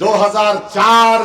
2004